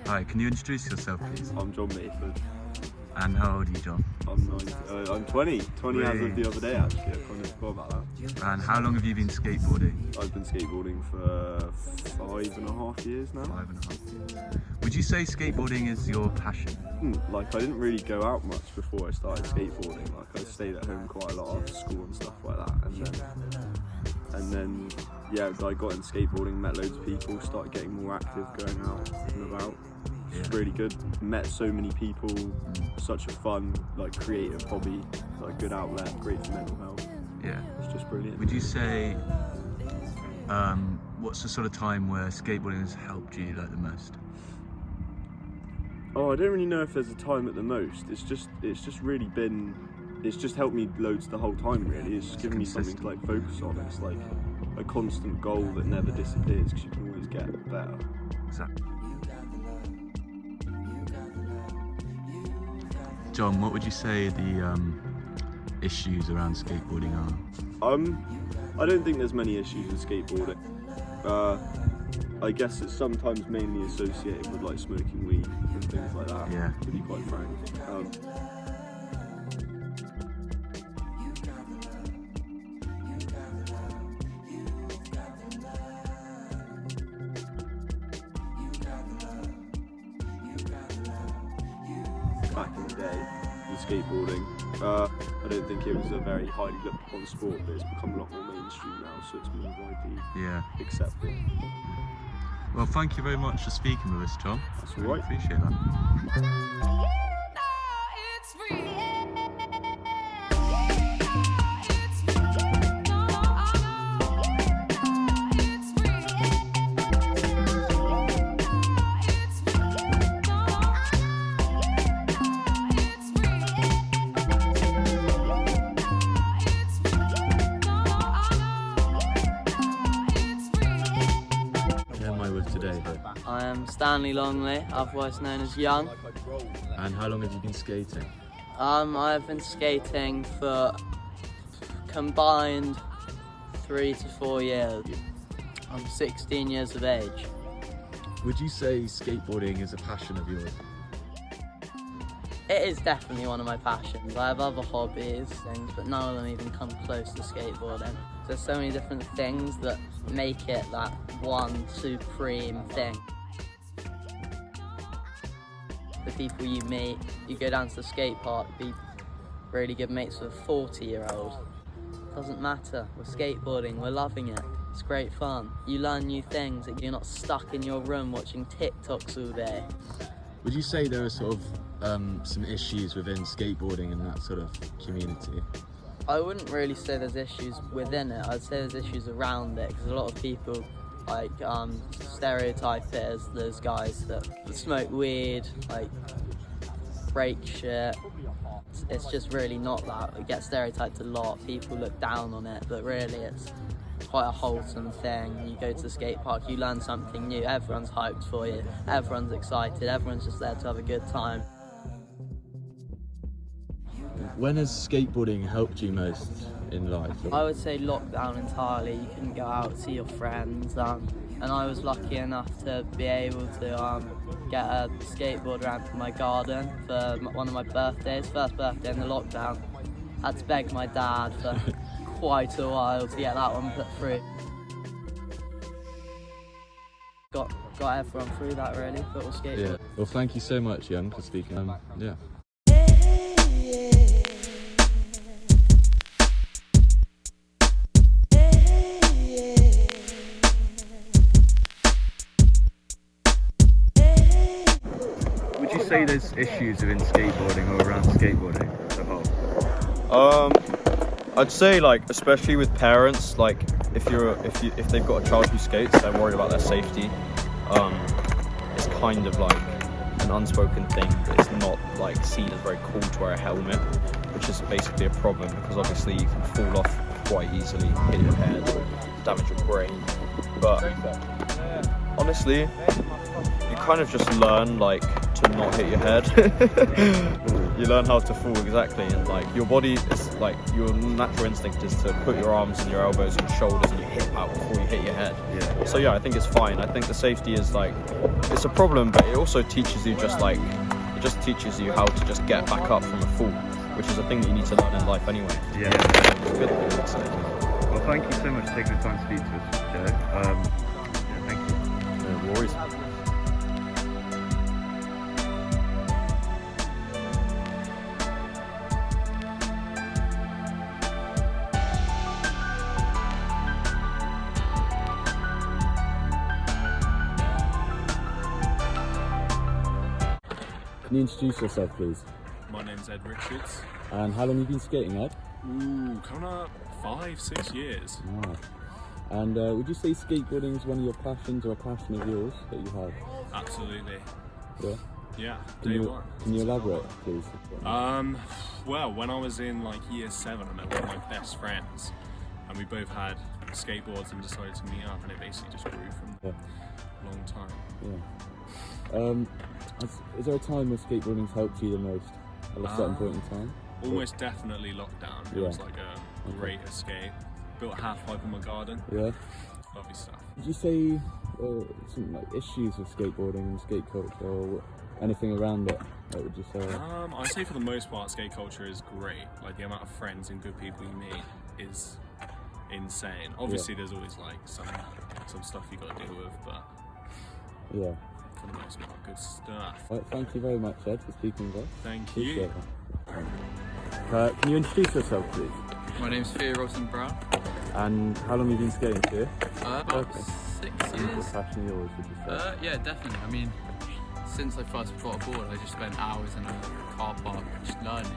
Hi, can you introduce yourself, please? I'm John Mayford. And how old are you, John? I'm 20 as of the other day actually. I kind of forgot about that. And how long have you been skateboarding? I've been skateboarding for 5.5 years now. 5.5 years. Would you say skateboarding is your passion? Like I didn't really go out much before I started skateboarding. Like I stayed at home quite a lot after school and stuff like that. And then yeah, I got in skateboarding, met loads of people, started getting more active, going out and about. It's really good. Met so many people. Such a fun, like creative hobby, like good outlet, great for mental health. Yeah. It's just brilliant. Would you say, what's the sort of time where skateboarding has helped you like the most? Oh, I don't really know if there's a time at the most. It's just really been, it's just helped me loads the whole time really. It's given me something to like focus on. It's like a constant goal that never disappears because you can always get better. Exactly. John, what would you say the issues around skateboarding are? I don't think there's many issues with skateboarding. I guess it's sometimes mainly associated with like smoking weed and things like that. Yeah. To be quite frank. Back in the day, with skateboarding, I don't think it was a very highly looked upon sport, but it's become a lot more mainstream now, so it's more widely accepted. Well, thank you very much for speaking with us, John. That's all right. I appreciate that. Today. I am Stanley Longley, otherwise known as Young. And how long have you been skating? I've been skating for combined 3 to 4 years. I'm 16 years of age. Would you say skateboarding is a passion of yours? It is definitely one of my passions. I have other hobbies, things, but none of them even come close to skateboarding. There's so many different things that make it that one supreme thing. The people you meet, you go down to the skate park, be really good mates with a 40-year-old. Doesn't matter, we're skateboarding, we're loving it. It's great fun. You learn new things, that you're not stuck in your room watching TikToks all day. Would you say there are sort of some issues within skateboarding and that sort of community? I wouldn't really say there's issues within it. I'd say there's issues around it because a lot of people like stereotype it as those guys that smoke weed, like break shit. It's just really not that. It gets stereotyped a lot. People look down on it, but really it's quite a wholesome thing. You go to the skate park, you learn something new. Everyone's hyped for you. Everyone's excited. Everyone's just there to have a good time. When has skateboarding helped you most in life? I would say lockdown entirely. You couldn't go out, see your friends, and I was lucky enough to be able to get a skateboard ramp in my garden for one of my birthdays, first birthday in the lockdown. I had to beg my dad for quite a while to get that one put through. Got everyone through that really, but we'll skateboard. Yeah. Well, thank you so much, Young, for speaking. Yeah. Would you say there's issues within skateboarding or around skateboarding as a whole? I'd say like especially with parents, like if they've got a child who skates, they're worried about their safety. It's kind of like an unspoken thing, but it's not like seen as very cool to wear a helmet, which is basically a problem because obviously you can fall off quite easily, hit your head, damage your brain. But honestly, you kind of just learn like to not hit your head. You learn how to fall, exactly, and like your body is like, your natural instinct is to put your arms and your elbows and shoulders and your hip out before you hit your head. Yeah. So yeah, I think it's fine. I think the safety is like, it's a problem, but it also teaches you it just teaches you how to just get back up from a fall, which is a thing that you need to learn in life anyway. Yeah. It's a good thing, I'd say. Well, thank you so much for taking the time to speak to us, Joe. Yeah, thank you. No worries. Can you introduce yourself, please? My name's Ed Richards. And how long have you been skating, Ed? Ooh, coming up 5-6 years. Wow. And would you say skateboarding is one of your passions or a passion of yours that you have? Absolutely. Yeah. Yeah, Can day you, one. can you elaborate, please? Well, when I was in like year 7, I met one of my best friends, and we both had skateboards and decided to meet up, and it basically just grew from Yeah. a long time. Yeah. Is there a time where skateboarding's helped you the most at a certain point in time? Almost definitely lockdown. It Yeah. was like a great escape. Built a half pipe in my garden. Yeah. Lovely stuff. Would you say some like issues with skateboarding and skate culture or anything around it? What would you say? I'd say for the most part, skate culture is great. Like the amount of friends and good people you meet is insane. Obviously, there's always like some stuff you got to deal with, but Yeah. for the most part, good stuff. Right, thank you very much, Ed, for speaking with us. Thank Appreciate you. that. Can you introduce yourself, please? My name's Theo Robson Brown. And how long have you been skating for? About Okay. 6 And years. what passion of yours, would you say? Yeah, definitely. I mean, since I first bought a board, I just spent hours in a car park just learning.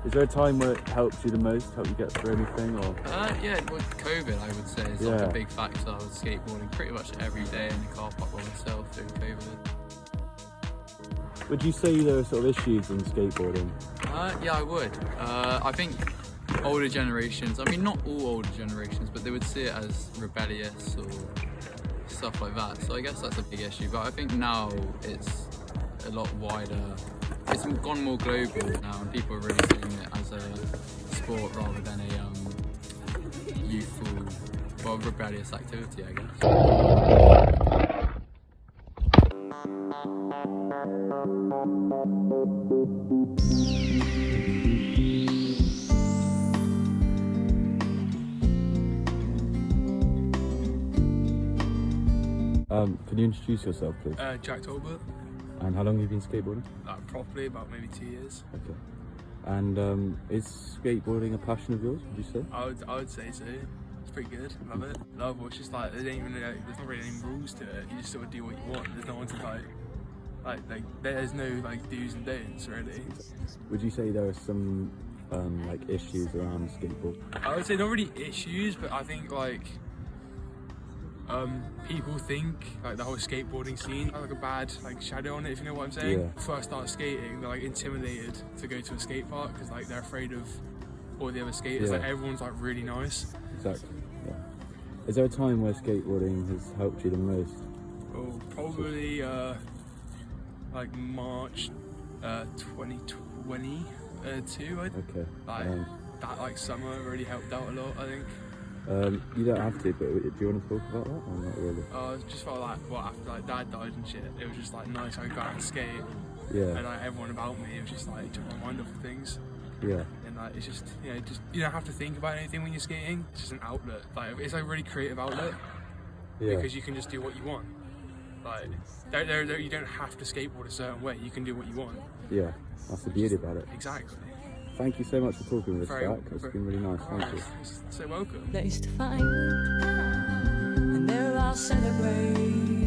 Is there a time where it helps you the most, help you get through anything, or? Yeah, with COVID, I would say, is like Yeah. a big factor. I was skateboarding pretty much every day in the car park by myself during COVID. Would you say there are sort of issues in skateboarding? Yeah, I would. I think older generations, I mean, not all older generations, but they would see it as rebellious or stuff like that. So I guess that's a big issue. But I think now it's a lot wider. It's gone more global now, and people are really seeing it as a sport rather than a youthful, well, rebellious activity, I guess. Can you introduce yourself, please? Jack Tolbert, And how long have you been skateboarding? properly about maybe 2 years. Okay. And is skateboarding a passion of yours, would you say? I would say so. It's pretty good. Love it. Love it. It's just like there's not really any rules to it. You just sort of do what you want. There's no one to like there's no like do's and don'ts really. Would you say there are some like issues around skateboard? I would say not really issues, but I think like people think like the whole skateboarding scene has like a bad like shadow on it, if you know what I'm saying. Yeah. First start skating, they're like intimidated to go to a skate park because like they're afraid of all the other skaters. Yeah. Like everyone's like really nice. Exactly. Yeah. Is there a time where skateboarding has helped you the most? Oh, probably like March 2022. Okay. Like that like summer really helped out a lot, I think. You don't have to, but do you want to talk about that or not really? I just felt like after like dad died and shit, it was just like nice. I could go out and skate, Yeah. and like everyone about me, it was just like it took my mind off of things. Yeah. And like it's just you don't have to think about anything when you're skating. It's just an outlet. Like it's a really creative outlet Yeah. because you can just do what you want. Like you don't have to skateboard a certain way. You can do what you want. Yeah. That's the beauty about it. Exactly. Thank you so much for talking with us, Very- Jack. It's been really nice. Thank you. So welcome. Place to find, and there I'll celebrate.